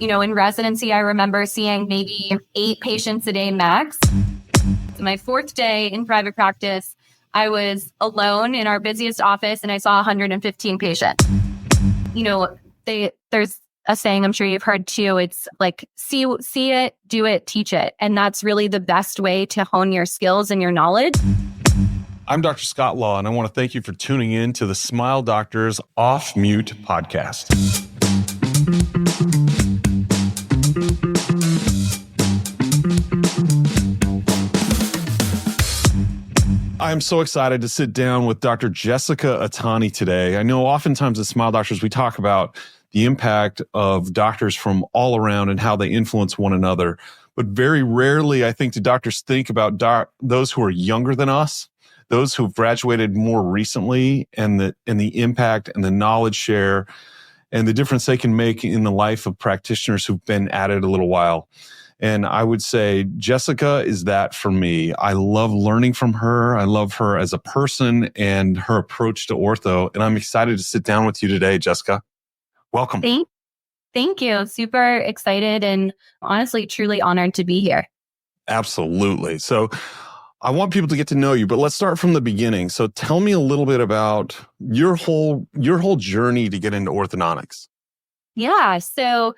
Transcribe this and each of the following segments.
In residency, I remember seeing maybe 8 patients a day max. My 4th day in private practice, I was alone in our busiest office and I saw 115 patients. There's a saying I'm sure you've heard too. It's like, see it, do it, teach it. And that's really the best way to hone your skills and your knowledge. I'm Dr. Scott Law, and I want to thank you for tuning in to the Smile Doctors Off Mute podcast. I'm so excited to sit down with Dr. Jessica Atani today. I know oftentimes at Smile Doctors, we talk about the impact of doctors from all around and how they influence one another. But very rarely, I think, do doctors think about those who are younger than us, those who've graduated more recently, and the impact and the knowledge share and the difference they can make in the life of practitioners who've been at it a little while. And I would say Jessica is that for me. I love learning from her. I love her as a person and her approach to ortho. And I'm excited to sit down with you today, Jessica. Welcome. Thank you. Super excited and honestly, truly honored to be here. Absolutely. So I want people to get to know you, but let's start from the beginning. So tell me a little bit about your whole journey to get into orthodontics. Yeah. So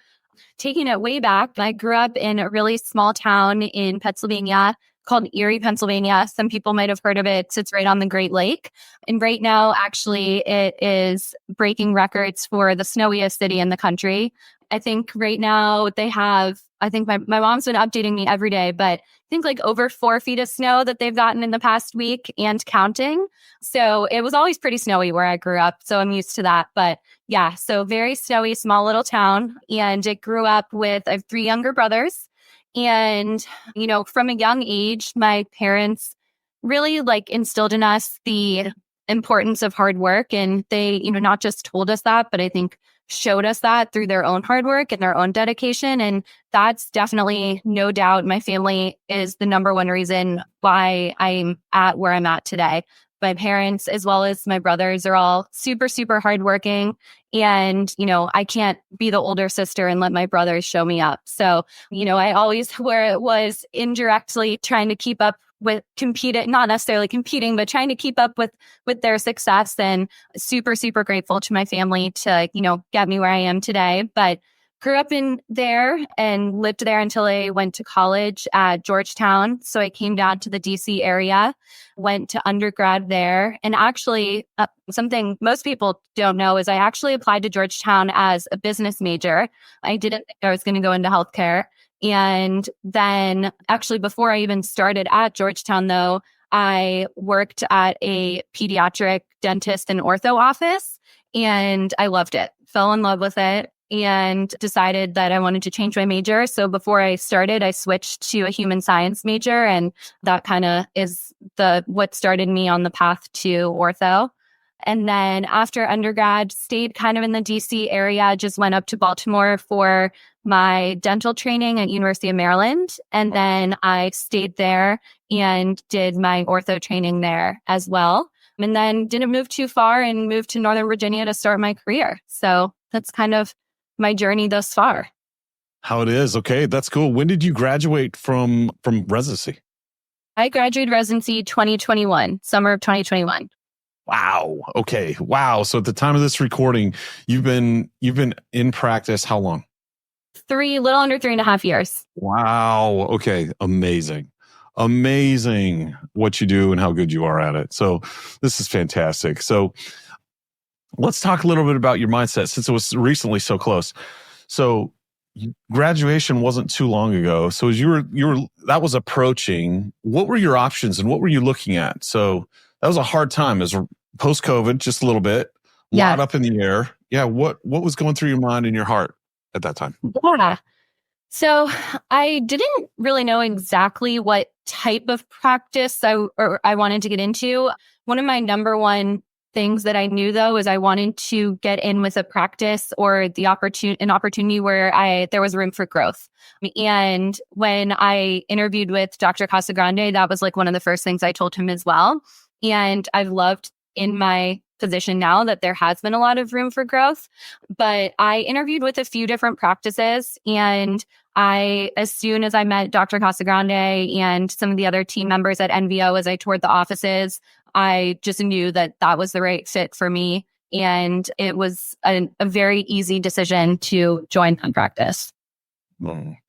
taking it way back, I grew up in a really small town in Pennsylvania called Erie, Pennsylvania. Some people might have heard of it. It sits right on the Great Lake. And right now, actually, it is breaking records for the snowiest city in the country. I think right now they have, my mom's been updating me every day, but I think like over 4 feet of snow that they've gotten in the past week and counting. So it was always pretty snowy where I grew up. So I'm used to that. But yeah, so very snowy, small little town. And it grew up with, I have 3 younger brothers. And, from a young age, my parents really instilled in us the importance of hard work. And they, not just told us that, but I think showed us that through their own hard work and their own dedication. And that's definitely, no doubt, my family is the number one reason why I'm at where I'm at today. My parents, as well as my brothers, are all super, super hardworking. And, I can't be the older sister and let my brothers show me up. So, I always, where it was indirectly trying to keep up with not necessarily competing, but trying to keep up with their success, and super, super grateful to my family to, get me where I am today. But grew up in there and lived there until I went to college at Georgetown. So I came down to the DC area, went to undergrad there. And actually, something most people don't know is I actually applied to Georgetown as a business major. I didn't think I was going to go into healthcare. And then actually, before I even started at Georgetown, though, I worked at a pediatric dentist and ortho office, and I loved it, fell in love with it, and decided that I wanted to change my major. So before I started, I switched to a human science major, and that kind of is what started me on the path to ortho. And then after undergrad, stayed kind of in the DC area, just went up to Baltimore for my dental training at University of Maryland. And then I stayed there and did my ortho training there as well. And then didn't move too far and moved to Northern Virginia to start my career. So that's kind of my journey thus far. How it is. Okay, that's cool. When did you graduate from residency? I graduated residency 2021, summer of 2021. Wow. Okay. Wow. So at the time of this recording, you've been in practice how long? Little under 3.5 years. Wow. Okay. Amazing what you do and how good you are at it. So this is fantastic. So let's talk a little bit about your mindset, since it was recently so close. So graduation wasn't too long ago. So as you were that was approaching, what were your options and what were you looking at? So that was a hard time as post-COVID, just a little bit, a lot up in the air. Yeah. What was going through your mind and your heart at that time? Yeah. So I didn't really know exactly what type of practice I wanted to get into. One of my number one things that I knew, though, is I wanted to get in with a practice or an opportunity where there was room for growth. And when I interviewed with Dr. Casagrande, that was one of the first things I told him as well. And I've loved in my position now that there has been a lot of room for growth. But I interviewed with a few different practices, and as soon as I met Dr. Casagrande and some of the other team members at NVO as I toured the offices, I just knew that that was the right fit for me. And it was a very easy decision to join that practice.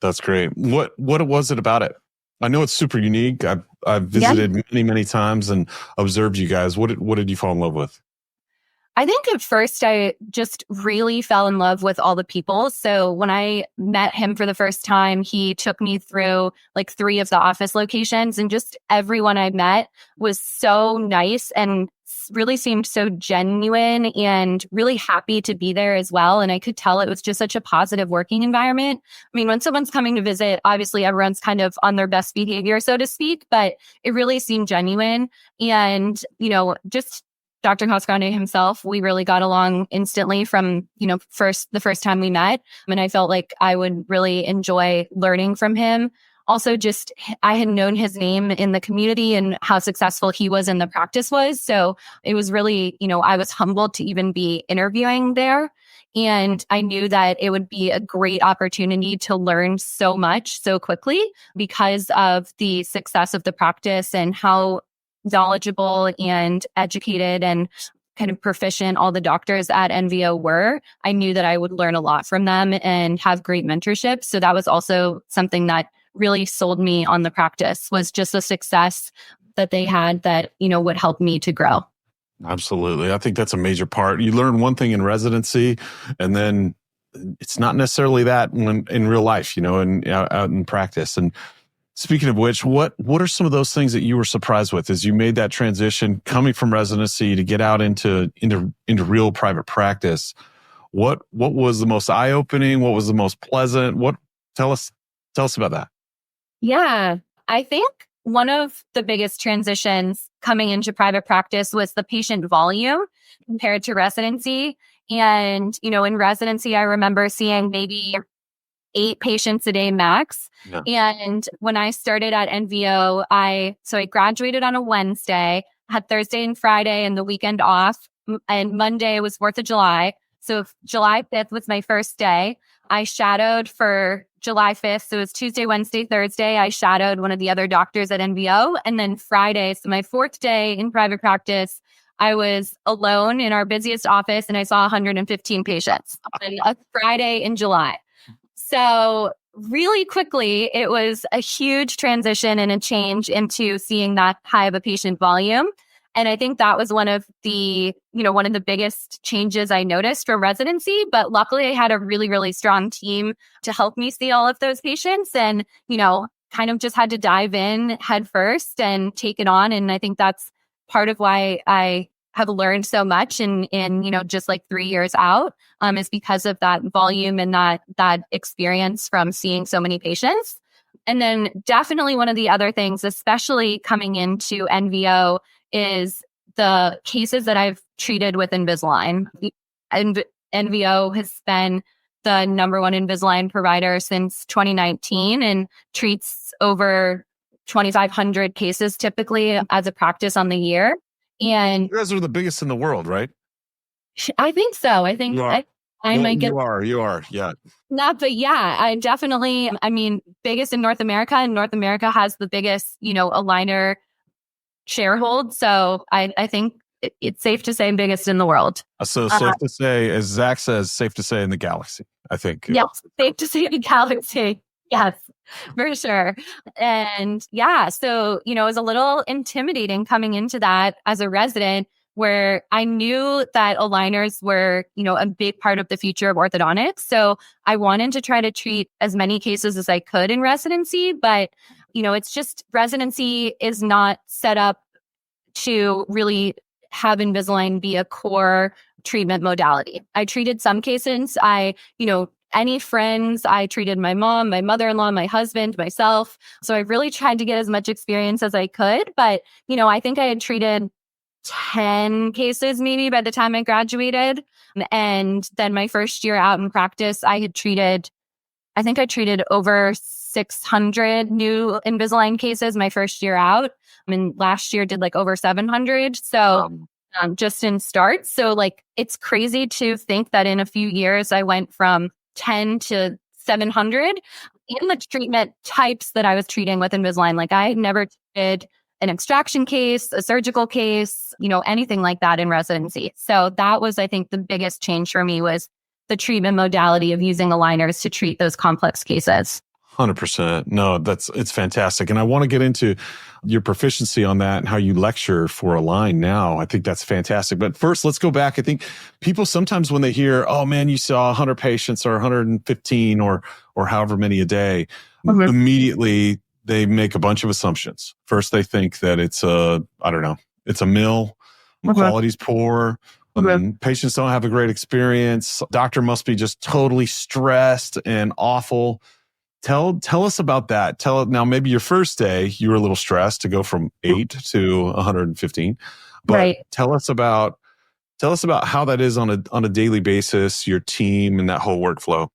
That's great. What was it about it? I know it's super unique. I've visited many times and observed you guys. What did you fall in love with? I think at first I just really fell in love with all the people. So when I met him for the first time, he took me through like 3 of the office locations, and just everyone I met was so nice and really seemed so genuine and really happy to be there as well. And I could tell it was just such a positive working environment. I mean, when someone's coming to visit, obviously everyone's kind of on their best behavior, so to speak, but it really seemed genuine. And, just Dr. Casagrande himself, we really got along instantly from, the first time we met. And I felt like I would really enjoy learning from him. Also, just I had known his name in the community and how successful he was in the practice was. So it was really, I was humbled to even be interviewing there. And I knew that it would be a great opportunity to learn so much so quickly because of the success of the practice and how knowledgeable and educated and kind of proficient all the doctors at NVO were. I knew that I would learn a lot from them and have great mentorship. So that was also something that really sold me on the practice, was just the success that they had that, would help me to grow. Absolutely. I think that's a major part. You learn one thing in residency, and then it's not necessarily that when in real life, and out in practice. And speaking of which, what are some of those things that you were surprised with as you made that transition coming from residency to get out into real private practice? What was the most eye-opening? What was the most pleasant? Tell us about that. Yeah, I think one of the biggest transitions coming into private practice was the patient volume compared to residency. And, in residency, I remember seeing maybe 8 patients a day max. Yeah. And when I started at NVO, I graduated on a Wednesday, had Thursday and Friday and the weekend off, and Monday was 4th of July. So July 5th was my first day. I shadowed for July 5th. So it was Tuesday, Wednesday, Thursday. I shadowed one of the other doctors at NVO. And then Friday, so my 4th day in private practice, I was alone in our busiest office and I saw 115 patients on a Friday in July. So really quickly, it was a huge transition and a change into seeing that high of a patient volume. And I think that was one of the biggest changes I noticed from residency. But luckily, I had a really, really strong team to help me see all of those patients and, kind of just had to dive in head first and take it on. And I think that's part of why I have learned so much in just like 3 years out, is because of that volume and that experience from seeing so many patients. And then definitely one of the other things, especially coming into NVO, is the cases that I've treated with Invisalign. And NVO has been the number one Invisalign provider since 2019 and treats over 2,500 cases typically as a practice on the year. And you guys are the biggest in the world, right? I think so. I think I might get. You are. Yeah. Not, but yeah, I definitely, biggest in North America, and North America has the biggest, aligner sharehold. So I think it's safe to say biggest in the world. So safe to say, as Zach says, safe to say in the galaxy, I think. Yeah, safe to say in the galaxy. Yes, for sure. And yeah, so, it was a little intimidating coming into that as a resident, where I knew that aligners were, a big part of the future of orthodontics. So I wanted to try to treat as many cases as I could in residency, but, it's just residency is not set up to really have Invisalign be a core treatment modality. I treated some cases. Any friends, I treated my mom, my mother-in-law, my husband, myself. So I really tried to get as much experience as I could. But, I think I had treated 10 cases maybe by the time I graduated. And then my first year out in practice, I treated over 600 new Invisalign cases my first year out. Last year did like over 700. So just in starts. So like, it's crazy to think that in a few years, I went from 10 to 700 in the treatment types that I was treating with Invisalign. Like I never did an extraction case, a surgical case, anything like that in residency. So that was, I think, the biggest change for me was the treatment modality of using aligners to treat those complex cases. 100%. No, it's fantastic. And I want to get into your proficiency on that and how you lecture for Align now. I think that's fantastic. But first, let's go back. I think people sometimes when they hear, oh man, you saw 100 patients or 115 or however many a day, immediately they make a bunch of assumptions. First, they think that it's it's a mill, quality's poor. Patients don't have a great experience. Doctor must be just totally stressed and awful. Tell us about that. Now, maybe your first day, you were a little stressed to go from 8 to 115. But right. Tell us about how that is on a daily basis, your team and that whole workflow.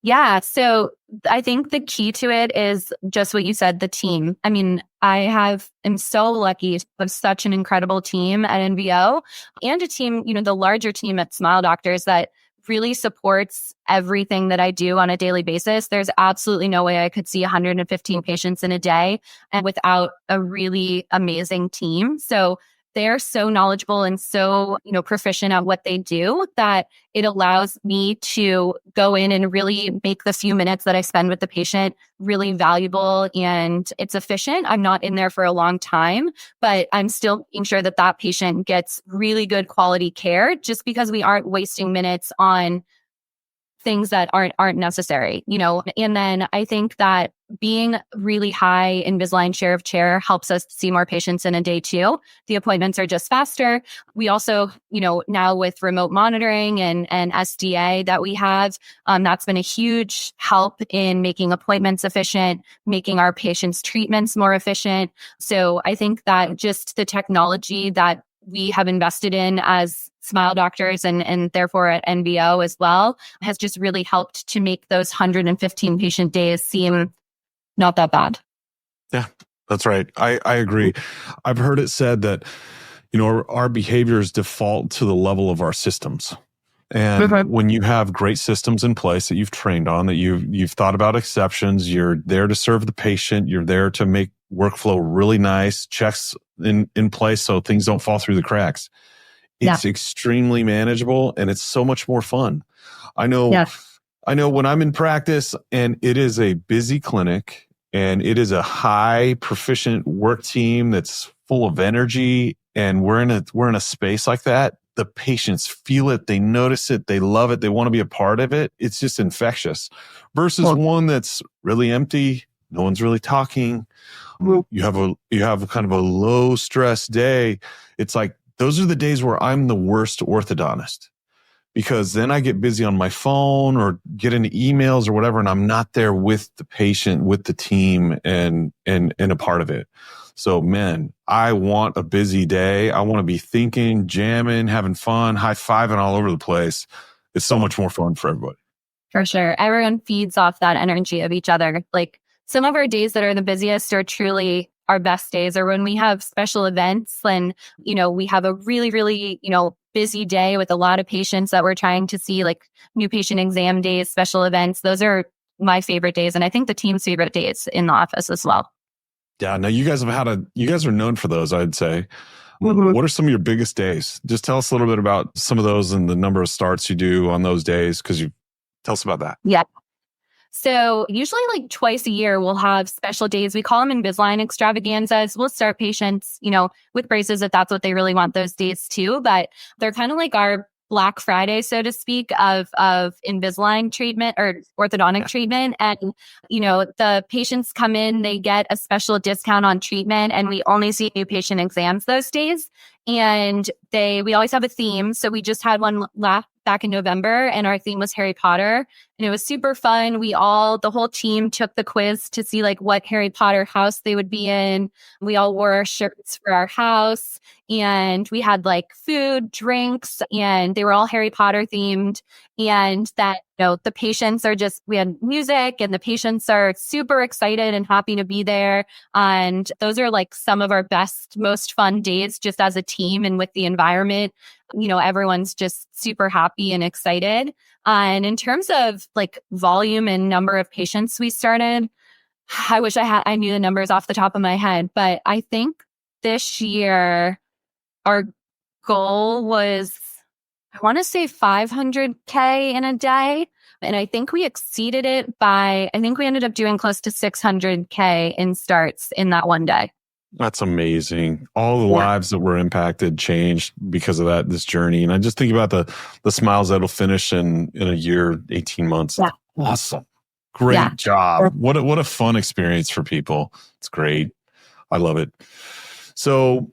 Yeah. So I think the key to it is just what you said, the team. I mean, am so lucky to have such an incredible team at NVO and a team, the larger team at Smile Doctors that really supports everything that I do on a daily basis. There's absolutely no way I could see 115 patients in a day and without a really amazing team. So they're so knowledgeable and so, proficient at what they do that it allows me to go in and really make the few minutes that I spend with the patient really valuable and it's efficient. I'm not in there for a long time, but I'm still making sure that that patient gets really good quality care just because we aren't wasting minutes on things that aren't necessary, And then I think that being really high Invisalign share of chair helps us see more patients in a day too. The appointments are just faster. We also, now with remote monitoring and SDA that we have, that's been a huge help in making appointments efficient, making our patients' treatments more efficient. So I think that just the technology that we have invested in as Smile Doctors and therefore at NVO as well has just really helped to make those 115 patient days seem not that bad. Yeah, that's right. I agree. I've heard it said that, our behaviors default to the level of our systems. And when you have great systems in place that you've trained on, that you've thought about exceptions, you're there to serve the patient, you're there to make workflow really nice, checks in place so things don't fall through the cracks. It's extremely manageable and it's so much more fun. I know when I'm in practice and it is a busy clinic and it is a high proficient work team that's full of energy and we're in a space like that, the patients feel it, they notice it, they love it, they want to be a part of it. It's just infectious versus one that's really empty. No one's really talking. You have kind of a low stress day. It's like, those are the days where I'm the worst orthodontist because then I get busy on my phone or get into emails or whatever, and I'm not there with the patient, with the team and a part of it. So man, I want a busy day. I want to be thinking, jamming, having fun, high-fiving all over the place. It's so much more fun for everybody. For sure. Everyone feeds off that energy of each other. Like some of our days that are the busiest are truly our best days, or when we have special events and, we have a really, really, busy day with a lot of patients that we're trying to see, like new patient exam days, special events. Those are my favorite days. And I think the team's favorite days in the office as well. Yeah. Now you guys are known for those, I'd say. What are some of your biggest days? Just tell us a little bit about some of those and the number of starts you do on those days. Tell us about that. Yeah. So usually like twice a year, we'll have special days. We call them Invisalign extravaganzas. We'll start patients, with braces if that's what they really want those days too. But they're kind of like our Black Friday, so to speak, of Invisalign treatment or orthodontic treatment. And, the patients come in, they get a special discount on treatment and we only see new patient exams those days. And we always have a theme. So we just had one back in November and our theme was Harry Potter. and it was super fun. The whole team took the quiz to see like what Harry Potter house they would be in. We all wore our shirts for our house, and we had like food, drinks, and they were all Harry Potter themed. And that, the patients we had music, and the patients are super excited and happy to be there. And those are like some of our best, most fun days just as a team and with the environment. Everyone's just super happy and excited. And in terms of like volume and number of patients we started, I wish I knew the numbers off the top of my head, but I think this year our goal was, I want to say 500K in a day. And I think we exceeded it I think we ended up doing close to 600K in starts in that one day. That's amazing. All the lives that were impacted changed because of this journey. And I just think about the smiles that'll finish in a year, 18 months. Yeah. Awesome. Great job. What a fun experience for people. It's great. I love it. So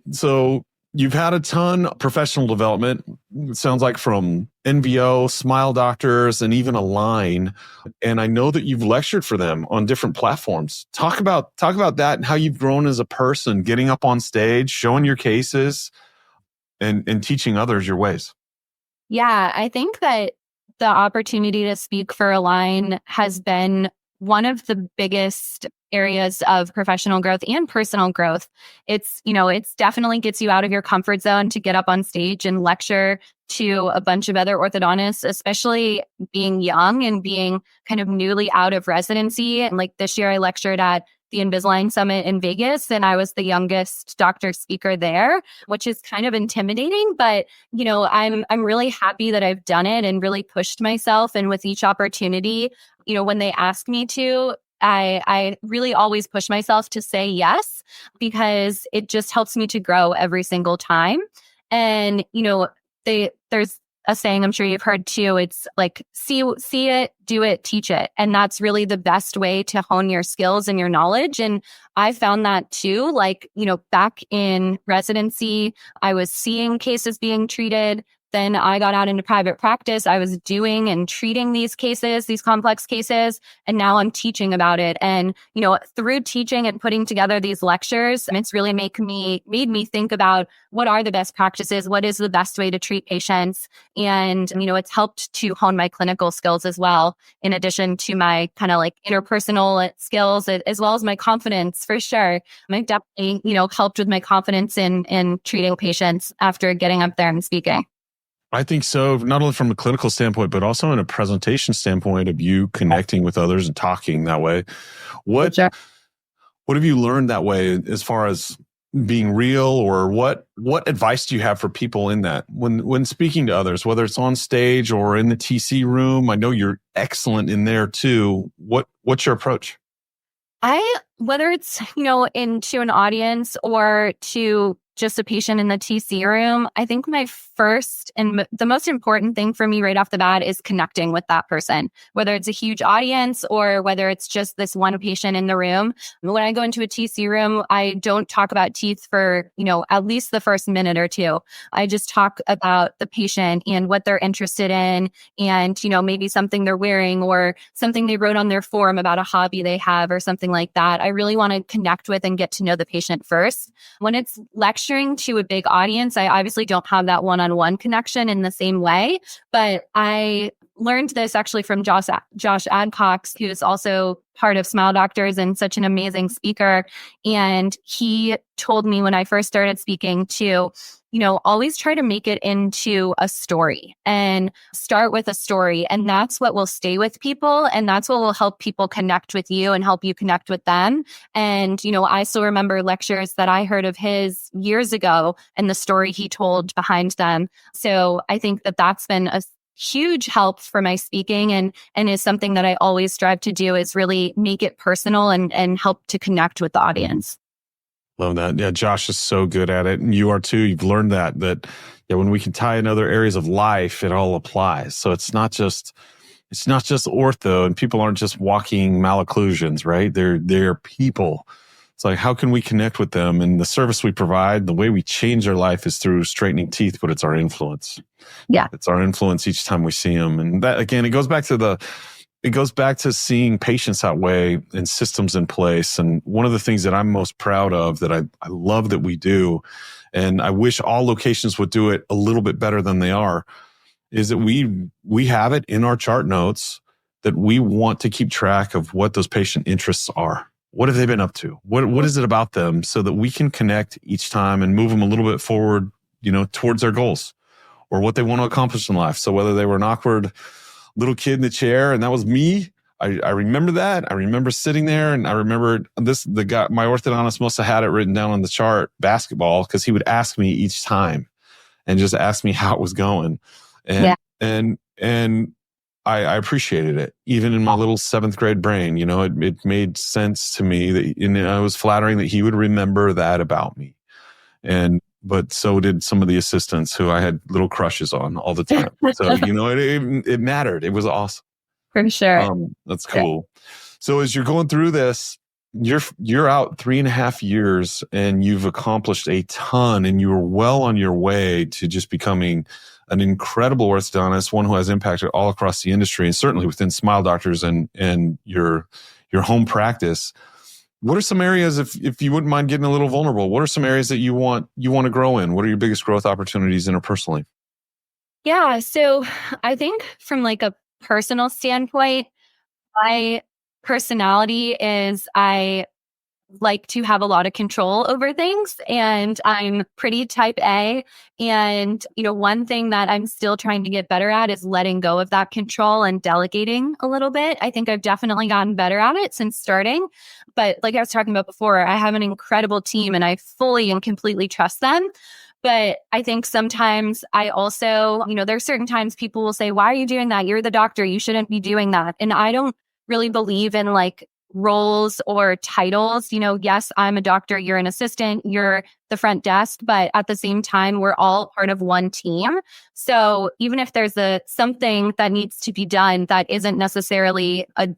you've had a ton of professional development. It sounds like from NVO, Smile Doctors, and even Align. And I know that you've lectured for them on different platforms. Talk about that and how you've grown as a person, getting up on stage, showing your cases, and teaching others your ways. Yeah, I think that the opportunity to speak for Align has been one of the biggest areas of professional growth and personal growth. It's definitely gets you out of your comfort zone to get up on stage and lecture to a bunch of other orthodontists, especially being young and being kind of newly out of residency. And like this year I lectured at the Invisalign Summit in Vegas, and I was the youngest doctor speaker there, which is kind of intimidating, but I'm really happy that I've done it and really pushed myself. And with each opportunity, when they ask me to, I really always push myself to say yes, because it just helps me to grow every single time. And, there's a saying I'm sure you've heard too. It's like, see it, do it, teach it. And that's really the best way to hone your skills and your knowledge. And I found that too, like, back in residency, I was seeing cases being treated. Then I got out into private practice. I was doing and treating these cases, these complex cases, and now I'm teaching about it. And, through teaching and putting together these lectures, it's really made me think about what are the best practices, what is the best way to treat patients. And, it's helped to hone my clinical skills as well, in addition to my kind of like interpersonal skills, as well as my confidence for sure. I've definitely, helped with my confidence in treating patients after getting up there and speaking. I think so, not only from a clinical standpoint, but also in a presentation standpoint of you connecting with others and talking that way. What have you learned that way as far as being real, or what advice do you have for people in that when speaking to others, whether it's on stage or in the TC room? I know you're excellent in there too. What's your approach? Whether it's, into an audience or to just a patient in the TC room, I think my first and the most important thing for me right off the bat is connecting with that person, whether it's a huge audience or whether it's just this one patient in the room. When I go into a TC room, I don't talk about teeth for, at least the first minute or two. I just talk about the patient and what they're interested in, and, maybe something they're wearing or something they wrote on their form about a hobby they have or something like that. I really want to connect with and get to know the patient first. When it's lecturing to a big audience, I obviously don't have that one-on-one connection in the same way, but I learned this actually from Josh Adcox, who is also part of Smile Doctors and such an amazing speaker. And he told me when I first started speaking to, always try to make it into a story and start with a story. And that's what will stay with people. And that's what will help people connect with you and help you connect with them. And, I still remember lectures that I heard of his years ago and the story he told behind them. So I think that that's been a huge help for my speaking, and is something that I always strive to do, is really make it personal and help to connect with the audience. Love that. Yeah, Josh is so good at it. And you are too. You've learned that when we can tie in other areas of life, it all applies. So it's not just ortho, and people aren't just walking malocclusions, right? They're people. It's like, how can we connect with them? And the service we provide, the way we change their life is through straightening teeth, but it's our influence. Yeah. It's our influence each time we see them. And that, again, it goes back to it goes back to seeing patients that way and systems in place. And one of the things that I'm most proud of that I love that we do, and I wish all locations would do it a little bit better than they are, is that we have it in our chart notes that we want to keep track of what those patient interests are. What have they been up to? What is it about them, so that we can connect each time and move them a little bit forward, towards their goals or what they want to accomplish in life. So whether they were an awkward little kid in the chair, and that was me, I remember that. I remember sitting there, and I remember the guy, my orthodontist must have had it written down on the chart, basketball, because he would ask me each time and just ask me how it was going. And I appreciated it, even in my little 7th grade brain. It made sense to me that, and I was flattering that he would remember that about me. But so did some of the assistants who I had little crushes on all the time. So, it mattered. It was awesome. For sure. That's cool. So as you're going through this, you're out 3.5 years, and you've accomplished a ton, and you were well on your way to just becoming an incredible orthodontist, one who has impacted all across the industry, and certainly within Smile Doctors and your home practice. What are some areas, if you wouldn't mind getting a little vulnerable, what are some areas that you want to grow in? What are your biggest growth opportunities interpersonally? Yeah. So I think from like a personal standpoint, my personality is I like to have a lot of control over things, and I'm pretty type A. And, one thing that I'm still trying to get better at is letting go of that control and delegating a little bit. I think I've definitely gotten better at it since starting. But like I was talking about before, I have an incredible team, and I fully and completely trust them. But I think sometimes I also, there's certain times people will say, why are you doing that? You're the doctor. You shouldn't be doing that. And I don't really believe in like roles or titles. Yes, I'm a doctor, you're an assistant, you're the front desk, but at the same time, we're all part of one team. So even if there's something that needs to be done that isn't necessarily a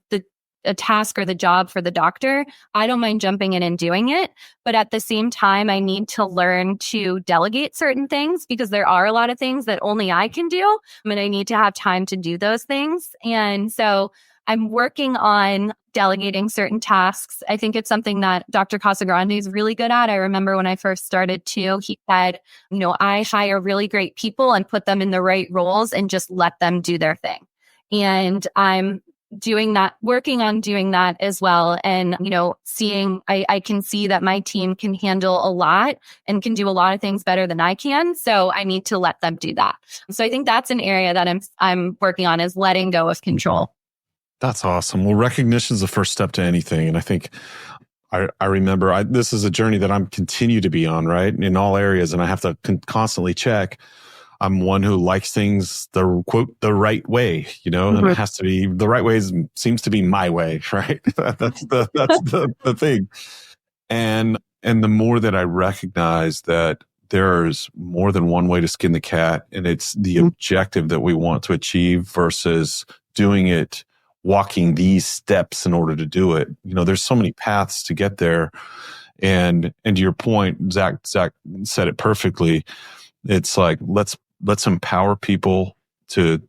task or the job for the doctor, I don't mind jumping in and doing it. But at the same time, I need to learn to delegate certain things, because there are a lot of things that only I can do, and I need to have time to do those things. And so I'm working on delegating certain tasks. I think it's something that Dr. Casagrande is really good at. I remember when I first started too, he said, I hire really great people and put them in the right roles and just let them do their thing. And I'm doing that, working on doing that as well. And, I can see that my team can handle a lot and can do a lot of things better than I can. So I need to let them do that. So I think that's an area that I'm working on, is letting go of control. That's awesome. Well, recognition is the first step to anything. And I think I remember this is a journey that I'm continue to be on, right? In all areas. And I have to constantly check. I'm one who likes things the right way, and it has to be the right way seems to be my way, right? That's the thing. And the more that I recognize that there's more than one way to skin the cat, and it's the objective that we want to achieve versus doing it, walking these steps in order to do it. There's so many paths to get there. And to your point, Zach said it perfectly. It's like, let's empower people to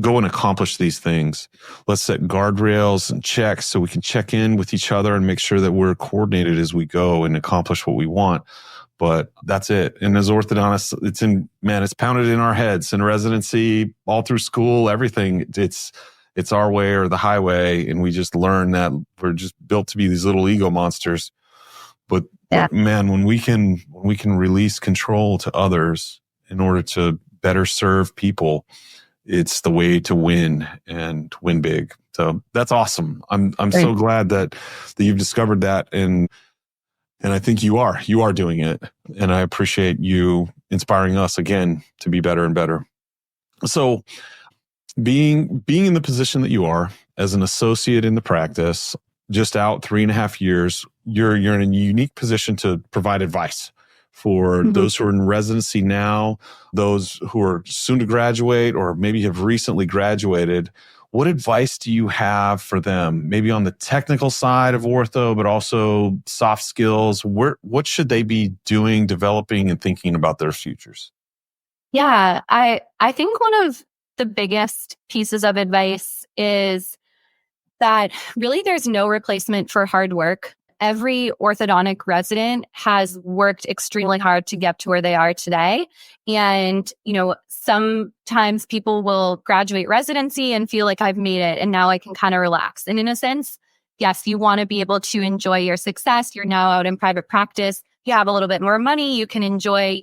go and accomplish these things. Let's set guardrails and checks so we can check in with each other and make sure that we're coordinated as we go and accomplish what we want. But that's it. And as orthodontists, it's pounded in our heads in residency, all through school, everything. It's our way or the highway. And we just learn that we're just built to be these little ego monsters. But man, when we can release control to others in order to better serve people, it's the way to win and win big. So that's awesome. I'm so glad that you've discovered that, and I think you are doing it. And I appreciate you inspiring us again to be better and better. So being in the position that you are as an associate in the practice, just out 3.5 years, you're in a unique position to provide advice for those who are in residency now, those who are soon to graduate, or maybe have recently graduated. What advice do you have for them? Maybe on the technical side of ortho, but also soft skills. What should they be doing, developing, and thinking about their futures? Yeah, I think one of the biggest pieces of advice is that really there's no replacement for hard work. Every orthodontic resident has worked extremely hard to get to where they are today. And, sometimes people will graduate residency and feel like I've made it and now I can kind of relax. And in a sense, yes, you want to be able to enjoy your success. You're now out in private practice. You have a little bit more money. You can enjoy,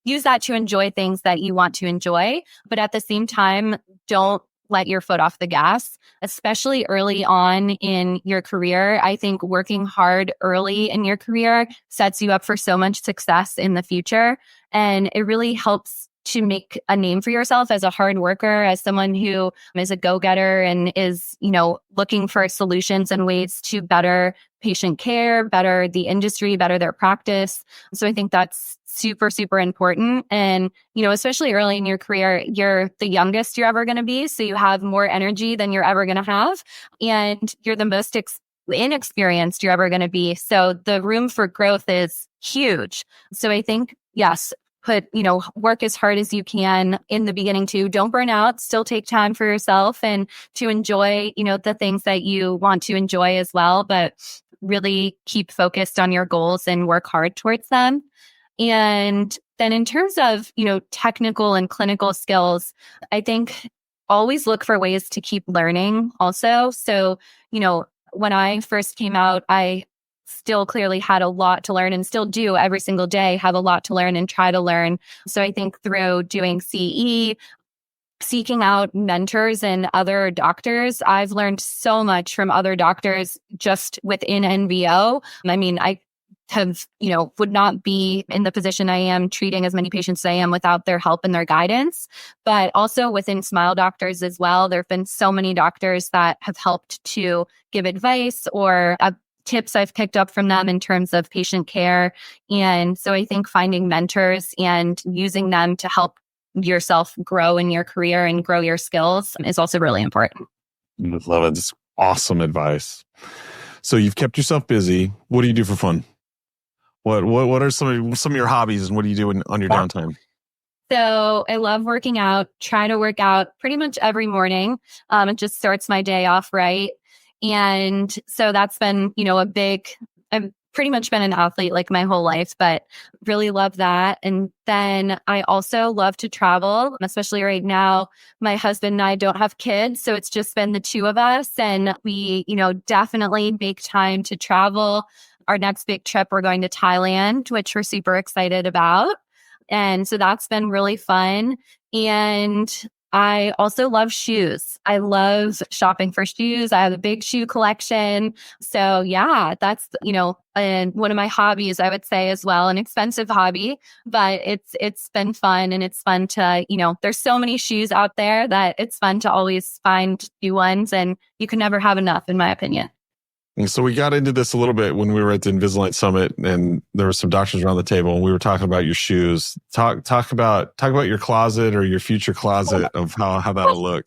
use that to enjoy things that you want to enjoy. But at the same time, don't let your foot off the gas, especially early on in your career. I think working hard early in your career sets you up for so much success in the future. And it really helps to make a name for yourself as a hard worker, as someone who is a go-getter and is, looking for solutions and ways to better patient care, better the industry, better their practice. So I think that's super, super important. And, especially early in your career, you're the youngest you're ever going to be. So you have more energy than you're ever going to have. And you're the most inexperienced you're ever going to be. So the room for growth is huge. So I think, yes, work as hard as you can in the beginning too. Don't burn out, still take time for yourself and to enjoy, the things that you want to enjoy as well, but really keep focused on your goals and work hard towards them. And then in terms of, technical and clinical skills, I think always look for ways to keep learning also. So, when I first came out, I still clearly had a lot to learn and still do every single day, have a lot to learn and try to learn. So I think through doing CE, seeking out mentors and other doctors, I've learned so much from other doctors just within NVO. I mean, I have, would not be in the position I am treating as many patients as I am without their help and their guidance, but also within Smile Doctors as well. There have been so many doctors that have helped to give advice or tips I've picked up from them in terms of patient care. And so I think finding mentors and using them to help yourself grow in your career and grow your skills is also really important. I love it. It's awesome advice. So you've kept yourself busy. What do you do for fun? What are some of your hobbies and what do you do on your downtime? So I love working out, try to work out pretty much every morning. It just starts my day off right. And so that's been, I've pretty much been an athlete like my whole life, but really love that. And then I also love to travel, especially right now. My husband and I don't have kids, so it's just been the two of us. And we, definitely make time to travel. Our next big trip, we're going to Thailand, which we're super excited about. And so that's been really fun. And I also love shoes. I love shopping for shoes. I have a big shoe collection. So yeah, that's, and one of my hobbies, I would say as well, an expensive hobby, but it's been fun. And it's fun to, there's so many shoes out there that it's fun to always find new ones, and you can never have enough, in my opinion. And so we got into this a little bit when we were at the Invisalign Summit, and there were some doctors around the table, and we were talking about your shoes. Talk about your closet or your future closet of how that'll look.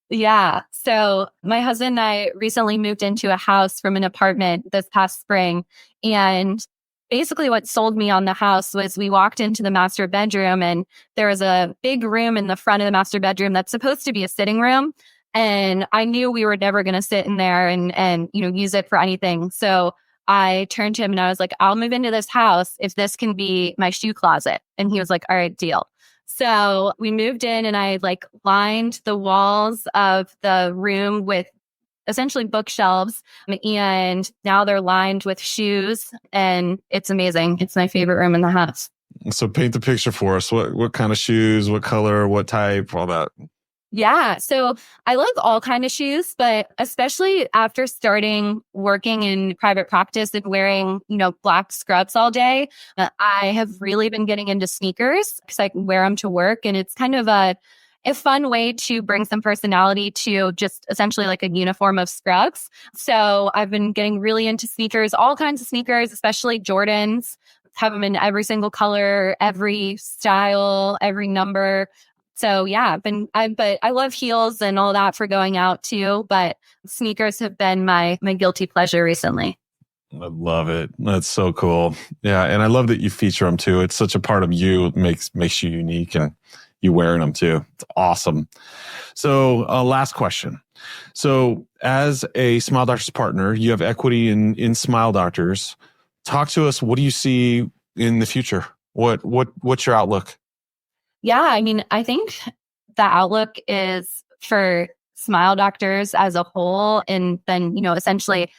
Yeah. So my husband and I recently moved into a house from an apartment this past spring, and basically what sold me on the house was we walked into the master bedroom, and there was a big room in the front of the master bedroom that's supposed to be a sitting room. And I knew we were never going to sit in there and use it for anything. So I turned to him and I was like, I'll move into this house if this can be my shoe closet. And he was like, all right, deal. So we moved in and I lined the walls of the room with essentially bookshelves. And now they're lined with shoes, and it's amazing. It's my favorite room in the house. So paint the picture for us. What kind of shoes, what color, what type, all that? Yeah. So I love all kind of shoes, but especially after starting working in private practice and wearing, black scrubs all day, I have really been getting into sneakers because I can wear them to work. And it's kind of a fun way to bring some personality to just essentially like a uniform of scrubs. So I've been getting really into sneakers, all kinds of sneakers, especially Jordans. Have them in every single color, every style, every number. So yeah, but I love heels and all that for going out too, but sneakers have been my guilty pleasure recently. I love it. That's so cool. Yeah. And I love that you feature them too. It's such a part of you. It makes you unique, and you wearing them too. It's awesome. So last question. So as a Smile Doctors partner, you have equity in Smile Doctors. Talk to us. What do you see in the future? What's your outlook? Yeah, I mean, I think the outlook is for Smile Doctors as a whole. And then, essentially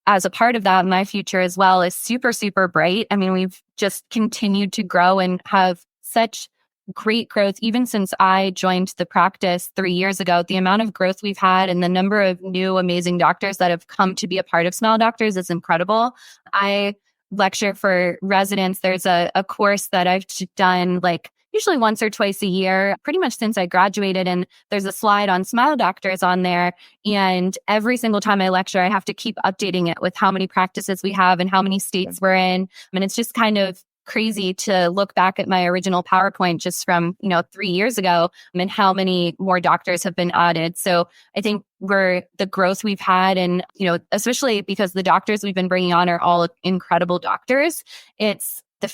as a part of that, my future as well is super, super bright. I mean, we've just continued to grow and have such great growth. Even since I joined the practice 3 years ago, the amount of growth we've had and the number of new amazing doctors that have come to be a part of Smile Doctors is incredible. I lecture for residents. There's a course that I've done usually once or twice a year, pretty much since I graduated. And there's a slide on Smile Doctors on there. And every single time I lecture, I have to keep updating it with how many practices we have and how many states we're in. And it's just kind of crazy to look back at my original PowerPoint just from, 3 years ago and how many more doctors have been added. So I think the growth we've had and, especially because the doctors we've been bringing on are all incredible doctors,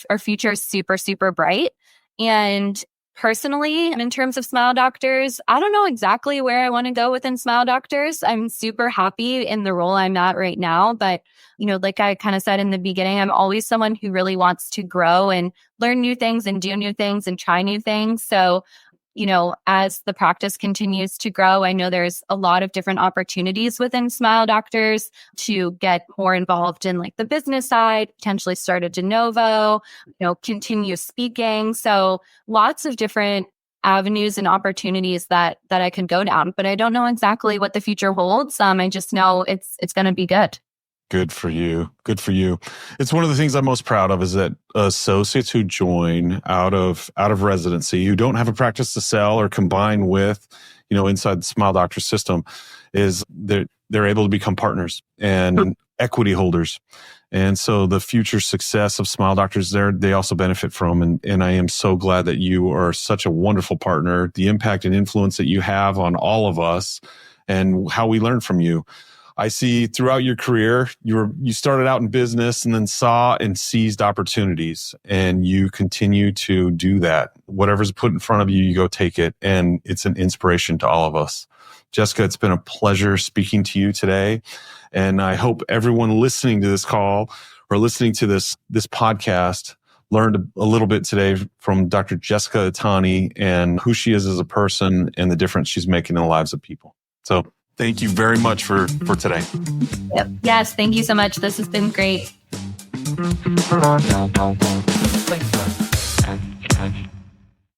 our future is super, super bright. And personally, in terms of Smile Doctors, I don't know exactly where I want to go within Smile Doctors. I'm super happy in the role I'm at right now. But, like I kind of said in the beginning, I'm always someone who really wants to grow and learn new things and do new things and try new things. So, as the practice continues to grow, I know there's a lot of different opportunities within Smile Doctors to get more involved in the business side, potentially start a de novo, continue speaking. So lots of different avenues and opportunities that I could go down, but I don't know exactly what the future holds. I just know it's going to be good. Good for you. Good for you. It's one of the things I'm most proud of is that associates who join out of residency, who don't have a practice to sell or combine with, inside the Smile Doctor system, is they're able to become partners and equity holders. And so the future success of Smile Doctors they also benefit from. And I am so glad that you are such a wonderful partner, the impact and influence that you have on all of us and how we learn from you. I see throughout your career, you started out in business and then saw and seized opportunities, and you continue to do that. Whatever's put in front of you, you go take it, and it's an inspiration to all of us. Jessica, it's been a pleasure speaking to you today, and I hope everyone listening to this call or listening to this podcast learned a little bit today from Dr. Jessica Itani and who she is as a person and the difference she's making in the lives of people. So thank you very much for today. Yep. Yes, thank you so much. This has been great.